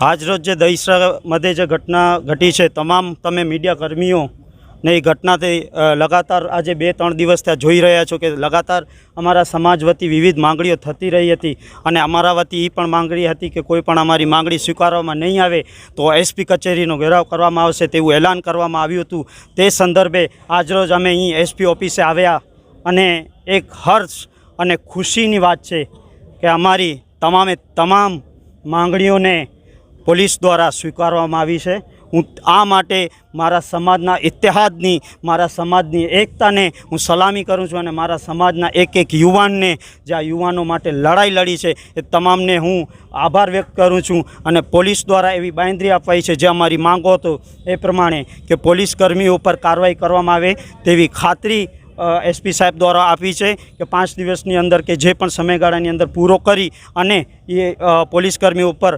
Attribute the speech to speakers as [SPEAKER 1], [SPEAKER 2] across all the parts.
[SPEAKER 1] આજ રોજ જે દહીસરા મધ્યે જે ઘટના ઘટી છે, તમામ તમે મીડિયા કર્મીઓ ને એ ઘટનાથી લગાતાર આજે 2-3 દિવસ ત્યાં જોઈ રહ્યા છો કે લગાતાર અમારા સમાજ વતી વિવિધ માંગણીઓ થતી રહી હતી અને અમારા વતી એ પણ માંગણી હતી કે કોઈ પણ અમારી માંગણી સ્વીકારવામાં નહીં આવે તો એસપી કચેરીનો ઘેરાવ કરવામાં આવશે તેવું એલાન કરવામાં આવ્યું હતું। તે સંદર્ભે આજરોજ અમે અહીં એસપી ઓફિસે આવ્યા અને એક હર્ષ અને ખુશીની વાત છે કે અમારી તમામ માંગણીઓને પોલીસ દ્વારા સ્વીકારવામાં આવી છે। હું આ માટે મારા સમાજના ઇતિહાદની, મારા સમાજની એકતાને હું સલામી કરું છું અને મારા સમાજના એક યુવાનને, જે આ યુવાનો માટે લડાઈ લડી છે, એ તમામને હું આભાર વ્યક્ત કરું છું। અને પોલીસ દ્વારા એવી બાંયધરી અપાઈ છે, જે અમારી માંગો હતો એ પ્રમાણે કે પોલીસ કર્મીઓ ઉપર કાર્યવાહી કરવામાં આવે તેવી ખાતરી એસપી સાહેબ દ્વારા આપી છે કે 5 દિવસની અંદર કે જે પણ સમયગાળાની અંદર પૂરો કરી અને એ પોલીસકર્મીઓ ઉપર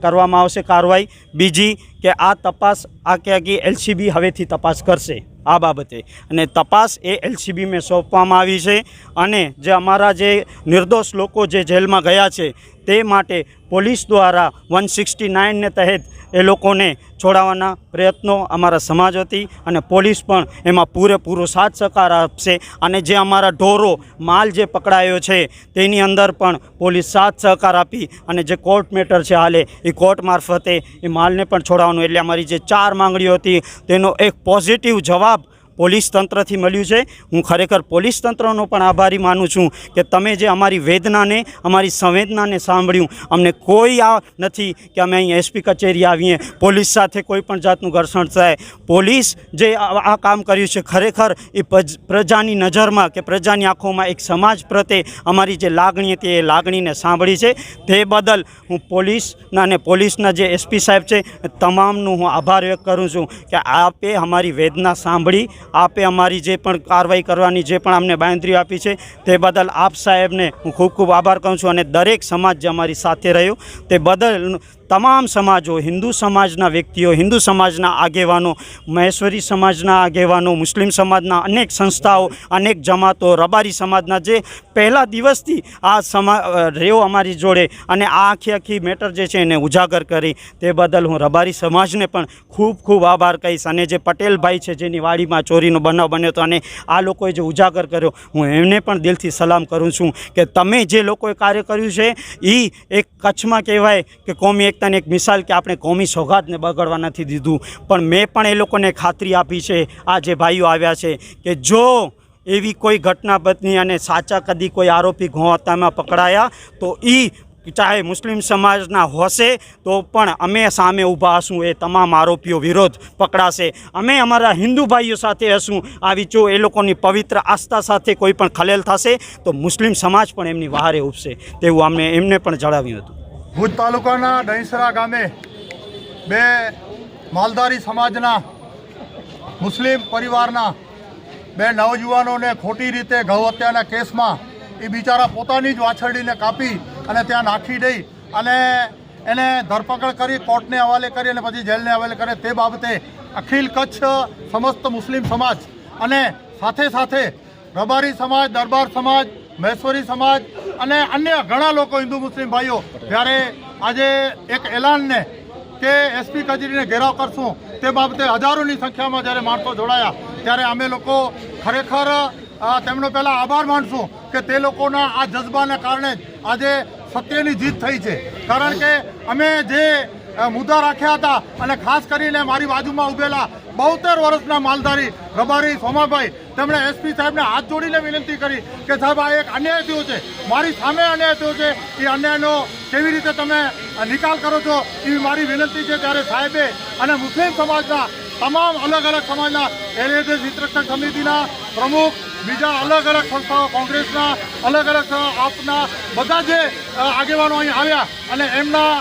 [SPEAKER 1] કરવામાં આવશે કાર્યવાહી। બીજી કે આ તપાસ આખી એલસીબી હવેથી તપાસ કરશે આ બાબતે, અને તપાસ એ એલસીબીમાં સોંપવામાં આવી છે અને જે અમારા જે નિર્દોષ લોકો જે જેલમાં ગયા છે તે માટે પોલીસ દ્વારા 169 ને તહેત એ લોકોને છોડાવવાના પ્રયત્નો અમારા સમાજ વતી અને પોલીસ પણ એમાં પૂરેપૂરો સાથ સહકાર આપશે। અને જે અમારા ઢોરો માલ જે પકડાયો છે તેની અંદર પણ પોલીસ સાથ સહકાર આપી અને જે કોર્ટ મેટર છે હાલે એ કોર્ટ મારફતે એ માલને પણ છોડાવવાનું, એટલે અમારી જે 4 માંગણીઓ હતી તેનો એક પોઝિટિવ જવાબ પોલીસ તંત્રથી મળ્યું છે। હું ખરેખર પોલીસ તંત્રનો પણ આભારી માનું છું કે તમે જે અમારી વેદનાને, અમારી સંવેદનાને સાંભળ્યું। અમને કોઈ આ નથી કે અમે અહીં એસપી કચેરી આવીએ, પોલીસ સાથે કોઈ પણ જાતનું ઘર્ષણ થાય। પોલીસ જે આ કામ કર્યું છે ખરેખર એ પ્રજાની નજરમાં કે પ્રજાની આંખોમાં એક સમાજ પ્રત્યે અમારી જે લાગણી હતી એ લાગણીને સાંભળી છે। તે બદલ હું પોલીસના અને પોલીસના જે એસપી સાહેબ છે તમામનું હું આભાર વ્યક્ત કરું છું કે આપે અમારી વેદના સાંભળી, આપે અમારી જે પણ કાર્યવાહી કરવાની જે પણ અમને બાંયધરી આપી છે તે બદલ આપ સાહેબને હું ખૂબ ખૂબ આભાર કહું છું। અને દરેક સમાજ જે અમારી સાથે રહ્યો તે બદલ તમામ સમાજો, હિન્દુ સમાજના વ્યક્તિઓ, હિન્દુ સમાજના આગેવાનો, મહેશ્વરી સમાજના આગેવાનો, મુસ્લિમ સમાજના અનેક સંસ્થાઓ, અનેક જમાતો, રબારી સમાજના જે પહેલા દિવસથી આ રહ્યો અમારી જોડે અને આ આખી મેટર જે છે એને ઉજાગર કરી, તે બદલ હું રબારી સમાજને પણ ખૂબ ખૂબ આભાર કહીશ। અને જે પટેલભાઈ છે જેની વાડીમાં ચોરીનો બનાવ બન્યો હતો અને આ લોકોએ જે ઉજાગર કર્યો, હું એમને પણ દિલથી સલામ કરું છું કે તમે જે લોકોએ કાર્ય કર્યું છે એ એક કચ્છમાં કહેવાય કે કોમી એકતાની એક મિસાલ કે આપણે કોમી સોગાદને બગાડવા નથી દીધું, પણ મેં પણ એ લોકોને ખાતરી આપી છે, આ જે ભાઈઓ આવ્યા છે, કે જો એવી કોઈ ઘટના બની અને સાચા કદી કોઈ આરોપી ગૌહત્યામાં પકડાયા તો એ ચાહે મુસ્લિમ સમાજના હશે તો પણ અમે સામે ઊભા હશું, એ તમામ આરોપીઓ વિરોધ પકડાશે। અમે અમારા હિન્દુ ભાઈઓ સાથે હશું। આવી જો એ લોકોની પવિત્ર આસ્થા સાથે કોઈ પણ ખલેલ થશે તો મુસ્લિમ સમાજ પણ એમની વહારે ઉપશે, તેવું અમને એમને પણ જણાવ્યું હતું।
[SPEAKER 2] ભુજ તાલુકાના દહીસરા ગામે 2 માલધારી સમાજના મુસ્લિમ પરિવારના 2 નવયુવાનોને ખોટી રીતે ગૌહત્યાના કેસમાં એ બિચારા પોતાની જ વાછરડીને કાપી અને ત્યાં નાખી દઈ અને એને ધરપકડ કરી, કોર્ટને હવાલે કરી અને પછી જેલને હવાલે કરે, તે બાબતે અખિલ કચ્છ સમસ્ત મુસ્લિમ સમાજ અને સાથે સાથે રબારી સમાજ, દરબાર સમાજ, મહેશ્વરી સમાજ અને અન્ય ઘણા લોકો, હિન્દુ મુસ્લિમ ભાઈઓ, જ્યારે આજે એક એલાનને કે એસપી કચેરીને ઘેરાવ કરશું તે બાબતે હજારોની સંખ્યામાં જ્યારે માણસો જોડાયા, ત્યારે અમે લોકો ખરેખર તેમનો પહેલાં આભાર માનશું કે તે લોકોના આ જજ્બાને કારણે આજે સત્યની જીત થઈ છે। કારણ કે અમે જે મુદ્દા રાખ્યા હતા અને ખાસ કરીને મારી બાજુમાં ઊભેલા 72 વર્ષના માલધારી રબારી સોમાભાઈ, તેમણે એસપી સાહેબને હાથ જોડીને વિનંતી કરી કે સાહેબ આ એક અન્યાય થયો છે, મારી સામે અન્યાય થયો છે, એ અન્યાયનો કેવી રીતે તમે નિકાલ કરો છો એવી મારી વિનંતી છે। ત્યારે સાહેબે અને મુસ્લિમ સમાજના તમામ અલગ અલગ સમાજના એલએડે હિતરક્ષક સમિતિના પ્રમુખ, બીજા અલગ અલગ સંસ્થાઓ, કોંગ્રેસના અલગ અલગ આપના બધા જે આગેવાનો અહીં આવ્યા અને એમના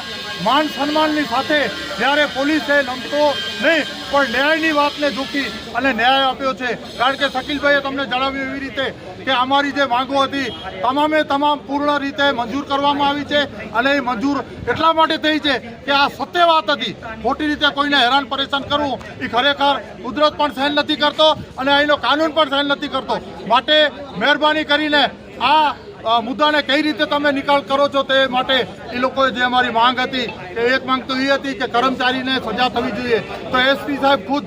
[SPEAKER 2] માન સન્માનની સાથે જ્યારે પોલીસે નમતો નહીં પણ ન્યાયની વાતને ઝૂકી અને ન્યાય આપ્યો છે। કારણ કે શકીલભાઈએ તમને જણાવ્યું એવી રીતે કે અમારી જે માંગો હતી તમામે તમામ પૂર્ણ રીતે મંજૂર કરવામાં આવી છે અને એ મંજૂર એટલા માટે થઈ છે કે આ સત્ય વાત હતી। ખોટી રીતે કોઈને હેરાન પરેશાન કરવું એ ખરેખર કુદરત પણ સહન નથી કરતો અને અહીંનો કાનૂન પણ સહન નથી કરતો। માટે મહેરબાની કરીને આ મુદ્દાને કઈ રીતે તમે નિકાલ કરો છો તે માટે એ લોકોએ જે અમારી માંગ હતી કે એક માંગ તો એ હતી કે કર્મચારીને સજા થવી જોઈએ, તો એસપી સાહેબ ખુદ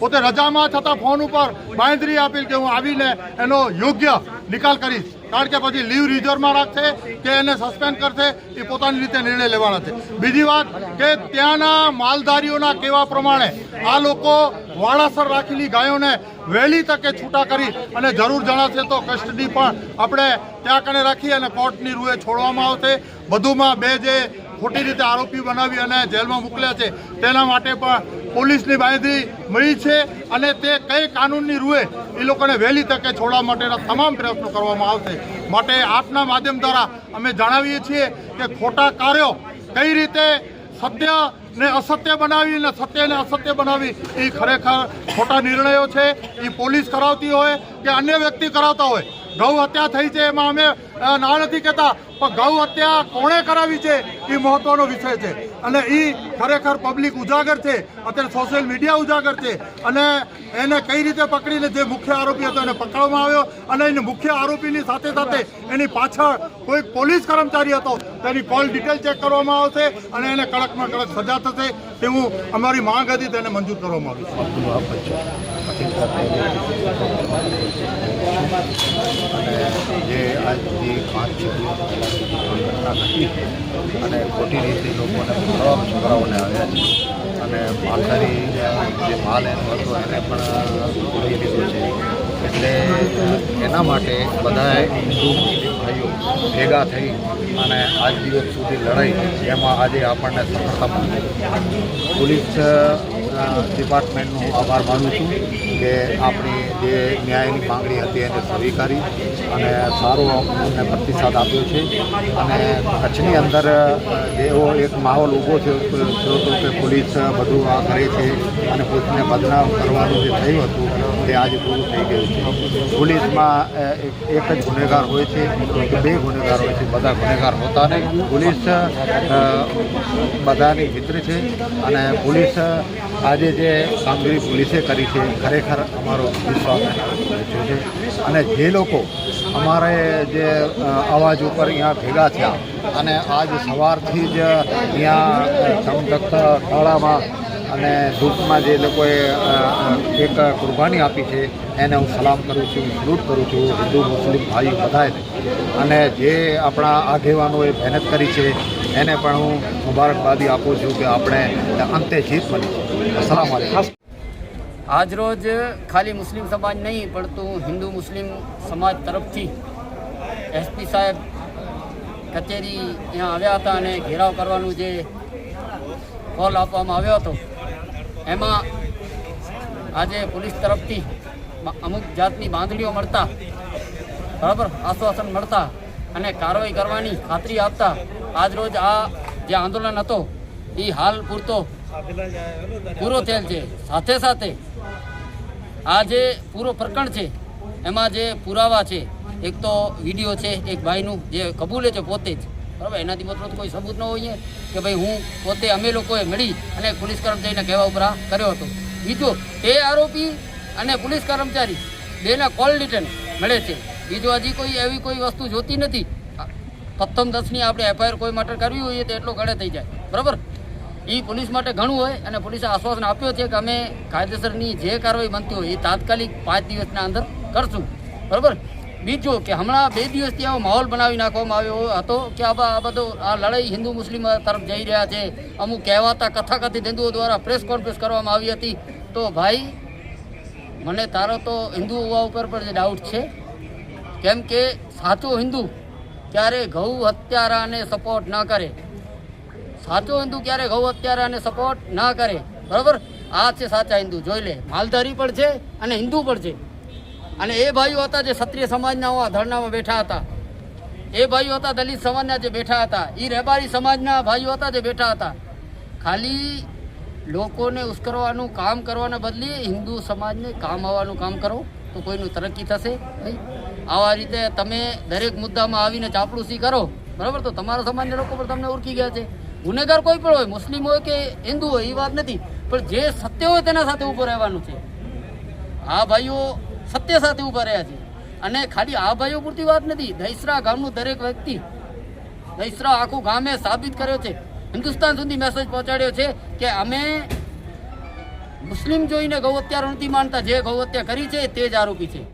[SPEAKER 2] પોતે રજામાં છતાં ફોન ઉપર બાંયધરી આપી કે હું આવીને એનો યોગ્ય નિકાલ કરીશ, કારણ કે પછી લીવ રિઝર્વમાં રાખશે કે એને સસ્પેન્ડ કરશે એ પોતાની રીતે નિર્ણય લેવાના છે. બીજી વાત કે ત્યાંના માલધારીઓના કહેવા પ્રમાણે આ લોકો વાળાસર રાખેલી ગાયોને વહેલી તકે છૂટા કરી અને જરૂર જણાશે તો કસ્ટડી પણ આપણે ત્યાં કને રાખી અને કોર્ટની રૂએ છોડવામાં આવશે. વધુમાં બે જે ખોટી રીતે આરોપી બનાવી અને જેલમાં મોકલ્યા છે તેના માટે પણ પોલીસની બાંયધરી મળી છે અને તે કઈ કાનૂનની રૂએ એ લોકોને વહેલી તકે છોડવા માટેના તમામ પ્રયત્નો કરવામાં આવશે. માટે આપના માધ્યમ દ્વારા અમે જણાવીએ છીએ કે ખોટા કાર્યો કઈ રીતે સત્યને અસત્ય બનાવી અને સત્યને અસત્ય બનાવી એ ખરેખર ખોટા નિર્ણયો છે. એ પોલીસ કરાવતી હોય કે અન્ય વ્યક્તિ કરાવતા હોય. ગૌ હત્યા થઈ છે એમાં અમે ના નથી કહેતા, પણ ગૌ હત્યા કોણે કરાવી છે એ મહત્વનો વિષય છે અને એ ખરેખર પબ્લિક ઉજાગર છે. અત્યારે સોશિયલ મીડિયા ઉજાગર છે અને એને કઈ રીતે પકડીને જે મુખ્ય આરોપી હતો એને પકડવામાં આવ્યો અને એને મુખ્ય આરોપીની સાથે સાથે એની પાછળ કોઈ પોલીસ કર્મચારી હતો તેની કોલ ડિટેલ ચેક કરવામાં આવશે અને એને કડકમાં કડક સજા થશે તેવું અમારી માંગ હતી, તેને મંજૂર કરવામાં આવી છે.
[SPEAKER 3] અને જે આજની 5 ઘટના ઘટી અને ખોટી રીતે લોકોને છોકરાઓને આવ્યા છે અને માલધારી જે માલ એનો હતો એને પણ લઈ લીધો છે. એટલે એના માટે બધાએ હિન્દુ મુસ્લિમ ભાઈઓ ભેગા થઈ અને આજ દિવસ સુધી લડાઈ એમાં આજે આપણને સફળતા મળી. પોલીસ ડિપાર્ટમેન્ટનો આભાર માનું છું કે આપણી જે ન્યાયની માંગણી હતી એને સ્વીકારી અને સારો અમને પ્રતિસાદ આપ્યો છે. અને કચ્છની અંદર એવો એક માહોલ ઊભો થયો હતો કે પોલીસ બધું આ કરે છે અને પોલીસને બદનામ કરવાનું જે થયું હતું તે આજે પૂરું થઈ ગયું છે. પોલીસમાં એક જ ગુનેગાર હોય છે કે બે ગુનેગાર હોય છે, બધા ગુનેગાર હોતા નહીં. પોલીસ બધાની મિત્ર છે અને પોલીસ આજે જે કામગીરી પોલીસે કરી છે ખરેખર અમારો વિશ્વાસ પહોંચ્યો છે. અને જે લોકો અમારે જે અવાજ ઉપર અહીંયા ભેગા થયા અને આજ સવારથી જ અહીંયા ધમધકતા શાળામાં અને દુઃખમાં જે લોકોએ એક કુરબાની આપી છે એને હું સલામ કરું છું, સલ્યુટ કરું છું હિન્દુ મુસ્લિમ ભાઈઓ બધાને. અને જે આપણા આગેવાનોએ મહેનત કરી છે એને પણ હું મુબારકબાદી આપું છું કે આપણે અંતે જીત મળી છે. અસલામ વાલેકુમ.
[SPEAKER 4] આજ રોજ ખાલી મુસ્લિમ સમાજ નહીં પડતું હિન્દુ મુસ્લિમ સમાજ તરફથી એસપી સાહેબ કચેરી ત્યાં આવ્યા હતા અને ઘેરાવ કરવાનું જે કોલ આપવામાં આવ્યો હતો એમાં આજે પોલીસ તરફથી અમુક જાતની બાંધણીઓ મળતા, બરાબર આશ્વાસન મળતા અને કાર્યવાહી કરવાની ખાતરી આપતા આજ રોજ આ જે આંદોલન હતો એ હાલ પૂરો થયેલ છે. સાથે સાથે આ જે પૂરો પ્રકરણ છે એમાં જે પુરાવા છે, એક તો વિડીયો છે એક ભાઈનું જે કબૂલે છે પોતે જ, બરાબર, એનાથી મતલબ કોઈ સબૂત ન હોય કે ભાઈ હું પોતે અમે લોકોએ મળી અને પોલીસ કર્મચારીને કહેવા ઉપર કર્યો હતો. બીજો એ આરોપી અને પોલીસ કર્મચારી બેના કોલ ડિટેલ મળે છે. બીજો હજી કોઈ એવી કોઈ વસ્તુ જોતી નથી. પ્રથમ 10ની આપણે એફઆઈઆર કોઈ માટે કરવી હોય તો એટલો ગળે થઈ જાય, બરાબર. એ પોલીસ માટે ઘણું હોય અને પોલીસે આશ્વાસન આપ્યો છે કે અમે કાયદેસરની જે કાર્યવાહી બનતી હોય એ તાત્કાલિક 5 દિવસના અંદર કરશું, બરાબર. બીજું કે હમણાં 2 દિવસથી આવો માહોલ બનાવી નાખવામાં આવ્યો હતો કે આ બધો આ લડાઈ હિન્દુ મુસ્લિમ તરફ જઈ રહ્યા છે. અમુક કહેવાતા કથાકથિત હિન્દુઓ દ્વારા પ્રેસ કોન્ફરન્સ કરવામાં આવી હતી. તો ભાઈ મને તારો તો હિન્દુ હોવા ઉપર પણ જે ડાઉટ છે, કેમ કે સાચો હિન્દુ ક્યારે ગૌ હત્યારાને સપોર્ટ ન કરે. સાચો હિન્દુ ક્યારે ગૌ હત્યારાને સપોર્ટ ના કરે, બરાબર. આ છે સાચા હિન્દુ. જોઈ લે, માલધારી પણ છે અને હિન્દુ પણ છે. અને એ ભાઈઓ હતા જે ક્ષત્રિય સમાજના ધરણામાં બેઠા હતા, એ ભાઈઓ હતા દલિત સમાજના જે બેઠા હતા, એ રહેબારી સમાજના ભાઈઓ હતા જે બેઠા હતા. ખાલી લોકોને ઉશ્કેરવાનું કામ કરવાના બદલે હિન્દુ સમાજને કામ આવવાનું કામ કરો તો કોઈનું તરક્કી થશે નહીં. આવા રીતે તમે દરેક મુદ્દામાં આવીને ચાપલુસી કરો, બરાબર, તો તમારા સમાજના લોકો પણ તમને ઓળખી ગયા છે. ગુનેગાર કોઈ પણ હોય, મુસ્લિમ હોય કે હિન્દુ હોય એ વાત નથી, પણ જે સત્ય હોય તેના સાથે ઊભો રહેવાનું છે. આ ભાઈઓ સત્ય સાથે ઊભા રહ્યા છે અને ખાલી આ ભાઈઓ પૂરતી વાત નથી, દહીસરા ગામનું દરેક વ્યક્તિ, દહીસરા આખું ગામે સાબિત કર્યો છે, હિન્દુસ્તાન સુધી મેસેજ પહોંચાડ્યો છે કે અમે મુસ્લિમ જોઈને ગૌ હત્યા નથી માનતા, જે ગૌ હત્યા કરી છે તે જ આરોપી છે.